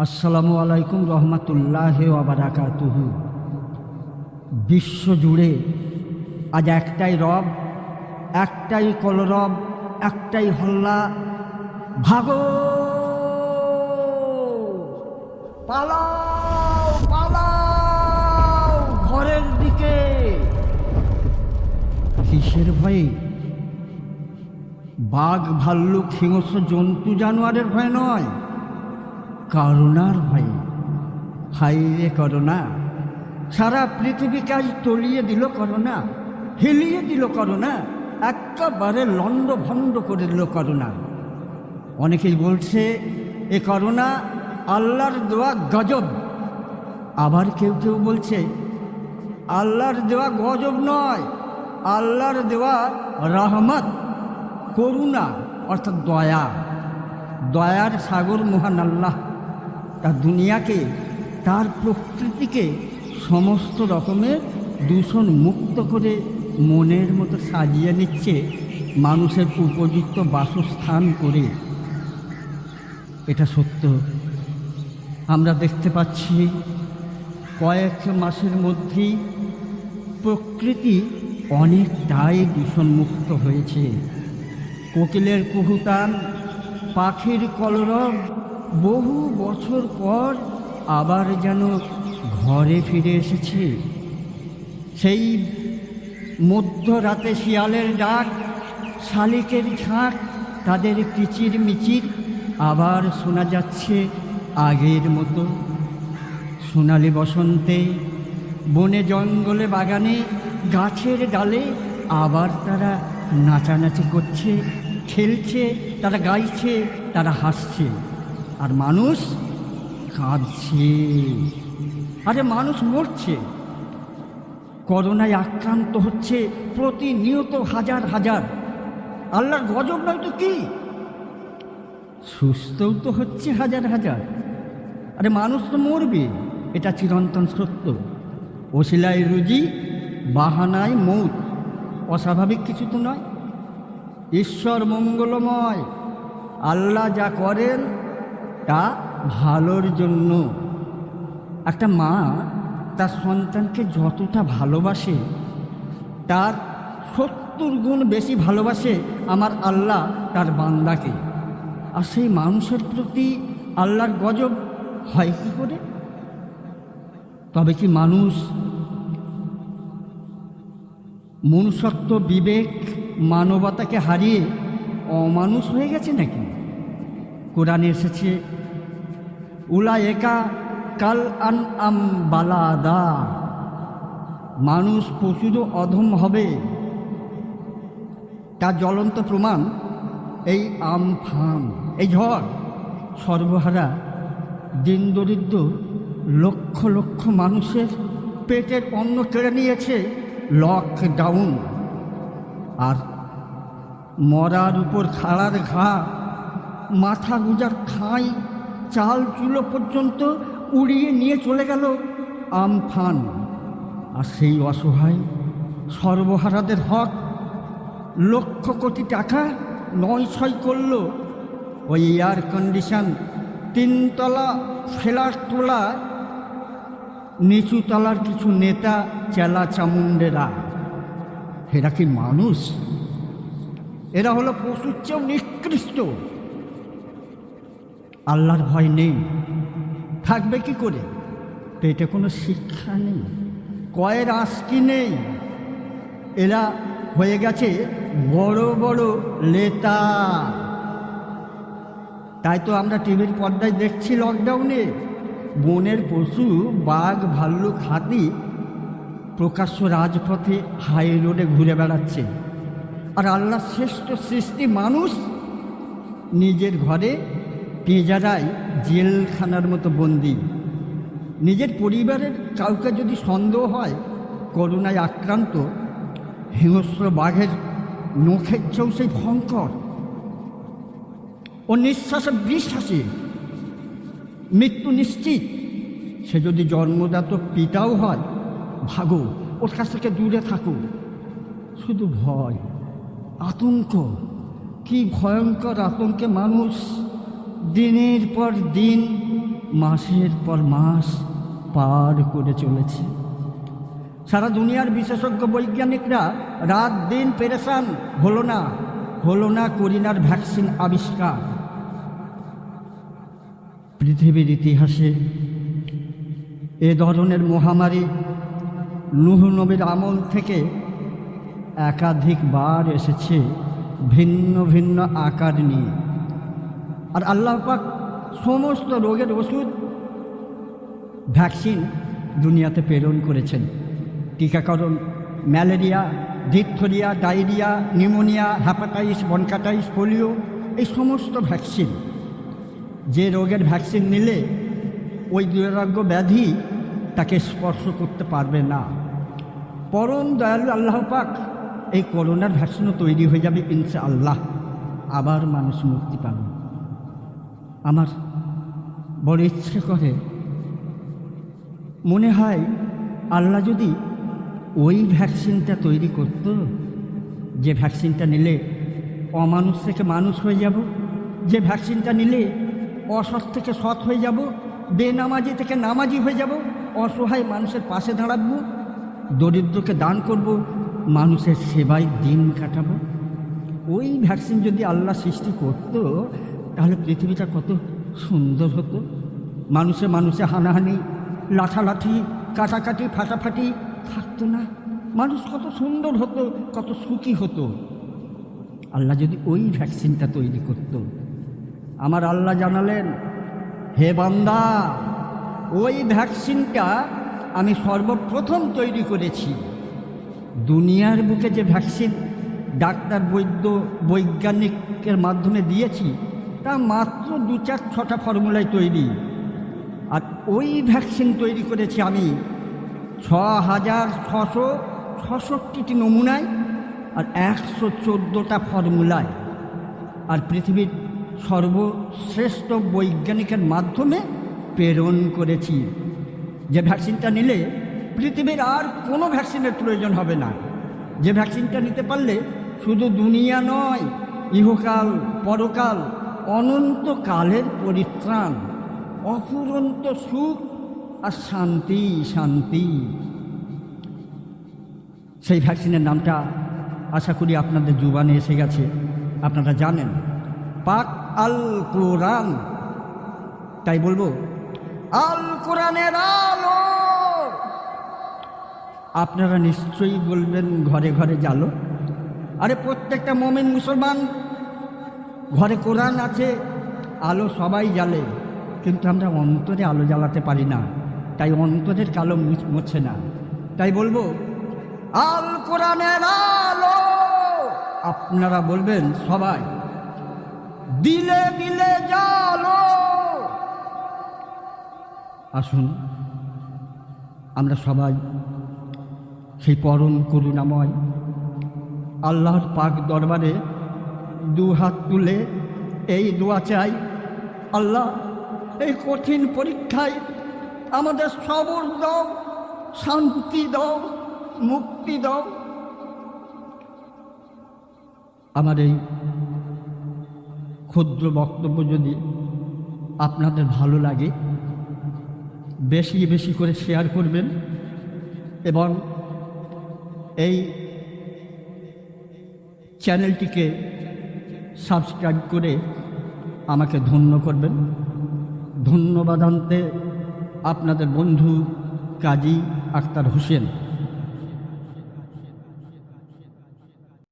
আসসালামু আলাইকুম রহমতুল্লাহ ওয়া বারাকাতুহু। বিশ্ব জুড়ে আজ একটাই রব, একটাই কলরব, একটাই হল্লা, ভাগো পালাও পালাও ঘরের দিকে। কিসের ভয়ে? বাঘ ভাল্লুক হিংস্র জন্তু জানোয়ারের ভয় নয়, করোনার ভয়ে। হাই রে করোনা, সারা পৃথিবীকে আজ তলিয়ে দিল করোনা, হিলিয়ে দিল করোনা, একেবারে লন্ড ভন্ড করে দিল করোনা। অনেকেই বলছে এ করোনা আল্লাহর দেওয়া গজব, আবার কেউ কেউ বলছে আল্লাহর দেওয়া গজব নয়, আল্লাহর দেওয়া রহমত, করুণা অর্থাৎ দয়া। দয়ার সাগর মহান আল্লাহ তার দুনিয়াকে, তার প্রকৃতিকে সমস্ত রকমের দূষণ মুক্ত করে মনের মতো সাজিয়ে নিচ্ছে মানুষের উপযুক্ত বাসস্থান করে। এটা সত্য। আমরা দেখতে পাচ্ছি কয়েক মাসের মধ্যেই প্রকৃতি অনেকটাই দূষণমুক্ত হয়েছে। কোকিলের কুহুতান, পাখির কলরব বহু বছর পর আবার যেন ঘরে ফিরে এসেছে। সেই মধ্যরাতে শিয়ালের ডাক, শালিকের ঝাঁক, তাদের কিচির মিচির আবার শোনা যাচ্ছে আগের মতো। সোনালি বসন্তে বনে জঙ্গলে বাগানে গাছের ডালে আবার তারা নাচানাচি করছে, খেলছে, তারা গাইছে, তারা হাসছে। আর মানুষ কাঁদছে। আরে মানুষ মরছে, করোনায় আক্রান্ত হচ্ছে প্রতিনিয়ত হাজার হাজার। আল্লাহর গজব নয় তো কি, সুস্থও তো হচ্ছে হাজার হাজার। আরে মানুষ তো মরবে, এটা চিরন্তন সত্য। ওসিলায় রুজি, বাহানায় মৌত, অস্বাভাবিক কিছু তো নয়। ঈশ্বর মঙ্গলময়, আল্লাহ যা করেন তা ভালোর জন্য। একটা মা তার সন্তানকে যতটা ভালোবাসে তার 70 গুণ বেশি ভালোবাসে আমার আল্লাহ তার বান্দাকে। আর সেই মানুষের প্রতি আল্লাহর গজব হয় কি করে? তবে কি মানুষ মনুষ্যত্ব, বিবেক, মানবতাকে হারিয়ে অমানুষ হয়ে গেছে নাকি? কোরআনে এসেছে উলায়েকা কাল আনআম বালাদা, মানুষ পশুরও অধম হবে। তার জ্বলন্ত প্রমাণ এই আমফান, এই ঝড়। সর্বহারা দিন দরিদ্র লক্ষ লক্ষ মানুষের পেটের অন্ন কেড়ে নিয়েছে লকডাউন। আর মরার উপর খাড়ার ঘা, মাথা গুজার খাই, চাল চুলো পর্যন্ত উড়িয়ে নিয়ে চলে গেল আমফান। আর সেই অসহায় সর্বহারাদের হক লক্ষ কোটি টাকা নয় করল ওই এয়ার কন্ডিশন 3 তলা ফ্ল্যাট তোলা নিচু তলার কিছু নেতা চেলা চামুন্ডেরা। এরা কি মানুষ? এরা হলো পশুর চেয়েও নিকৃষ্ট। আল্লাহর ভয় নেই, থাকবে কি করে? পেটে কোনো শিক্ষা নেই, কয়ের আঁশকি নেই। এরা হয়ে গেছে বড় বড় নেতা। তাই তো আমরা টিভির পর্দায় দেখছি লকডাউনে বনের পশু, বাঘ, ভাল্লুক, হাতি প্রকাশ্য রাজপথে হাই রোডে ঘুরে বেড়াচ্ছে। আর আল্লাহ শ্রেষ্ঠ সৃষ্টি মানুষ নিজের ঘরে পেঁজারায় জেলখানার মতো বন্দি। নিজের পরিবারের কাউকে যদি সন্দেহ হয় করোনায় আক্রান্ত, হিংস্র বাঘের নখের চেয়েও সেই ভয়ঙ্কর। ও নিঃশ্বাসে বিশ্বাসী, মৃত্যু নিশ্চিত। সে যদি জন্মদাত পিতাও হয়, ভাগো, ওর কাছ থেকে দূরে থাকো। শুধু ভয়, আতঙ্ক, কি ভয়ঙ্কর আতঙ্কে মানুষ দিনের পর দিন মাসের পর মাস পার করে চলেছে। সারা দুনিয়ার বিশেষজ্ঞ বৈজ্ঞানিকরা রাত দিন পেরেশান, হলো না করিনার ভ্যাকসিন আবিষ্কার। পৃথিবীর ইতিহাসে এ ধরনের মহামারী নূহ নবীর আমল থেকে একাধিকবার এসেছে ভিন্ন ভিন্ন আকার নিয়ে। আর আল্লাহ পাক সমস্ত রোগের ওষুধ, ভ্যাকসিন দুনিয়াতে প্রেরণ করেছেন। টিকাকরণ, malaria, diphtheria, diarrhoea, pneumonia, hepatitis, bronchitis, polio, এই সমস্ত ভ্যাকসিন। যে রোগের ভ্যাকসিন নিলে ওই দুরারোগ্য ব্যাধি তাকে স্পর্শ করতে পারবে না। পরম দয়ালু আল্লাহ পাক এই করোনার ভ্যাকসিনও তৈরি হয়ে যাবে ইনশাআল্লাহ, আবার মানুষ মুক্তি পাবে। আমার বড় ইচ্ছে করে, মনে হয় আল্লাহ যদি ওই ভ্যাকসিনটা তৈরি করত, যে ভ্যাকসিনটা নিলে অমানুষ থেকে মানুষ হয়ে যাব, যে ভ্যাকসিনটা নিলে অসৎ থেকে সৎ হয়ে যাব, বেনামাজি থেকে নামাজি হয়ে যাব, অসহায় মানুষের পাশে দাঁড়াবো, দরিদ্রকে দান করব, মানুষের সেবায় দিন কাটাবো। ওই ভ্যাকসিন যদি আল্লাহ সৃষ্টি করত, তাহলে পৃথিবীটা কত সুন্দর হতো। মানুষে হানাহানি, লাঠালাঠি, কাটাকাটি, ফাটাফাটি থাকতো না। মানুষ কত সুন্দর হতো, কত সুখী হতো আল্লাহ যদি ওই ভ্যাকসিনটা তৈরি করত। আমার আল্লাহ জানালেন, হে বান্দা, ওই ভ্যাকসিনটা আমি সর্বপ্রথম তৈরি করেছি। দুনিয়ার বুকে যে ভ্যাকসিন ডাক্তার, বৈজ্ঞানিকের মাধ্যমে দিয়েছি, তা মাত্র 2-4-6টা ফর্মুলায় তৈরি। আর ওই ভ্যাকসিন তৈরি করেছি আমি 6,666টি নমুনায় আর 114টা ফর্মুলায়। আর পৃথিবীর সর্বশ্রেষ্ঠ বৈজ্ঞানিকের মাধ্যমে প্রেরণ করেছি। যে ভ্যাকসিনটা নিলে পৃথিবীর আর কোনো ভ্যাকসিনের প্রয়োজন হবে না। যে ভ্যাকসিনটা নিতে পারলে শুধু দুনিয়া নয়, ইহকাল, পরকাল, অনন্তকালের পরিত্রাণ, অফুরন্ত সুখ আর শান্তি। সেই ভ্যাকসিনের নামটা আশা করি আপনাদের জুবানে এসে গেছে, আপনারা জানেন, পাক আল কোরআন। তাই বলবো, আল কোরআনের আলো। আপনারা নিশ্চয়ই বলবেন, ঘরে ঘরে জ্বালো। আরে প্রত্যেকটা মুমিন মুসলমান ঘরে কোরআন আছে, আলো সবাই জ্বালে, কিন্তু আমরা অন্তরে আলো জ্বালাতে পারি না, তাই অন্তরের কালো মুছে না। তাই বলবো, আল কোরআনের আলো। আপনারা বলবেন সবাই, দিলে দিলে জ্বালো। আসুন আমরা সবাই সেই পরম করুণাময় আল্লাহর পাক দরবারে দুহাত তুলে এই দোয়া চাই, আল্লাহ এই কঠিন পরীক্ষায় আমাদের সবর দাও, শান্তি দাও, মুক্তি দাও। আমার এই ক্ষুদ্র বক্তব্য যদি আপনাদের ভালো লাগে, বেশি বেশি করে শেয়ার করবেন এবং এই চ্যানেলটিকে সাবস্ক্রাইব করে আমাকে ধন্য করবেন। ধন্যবাদ আনতে আপনাদের বন্ধু কাজী আক্তার হোসেন।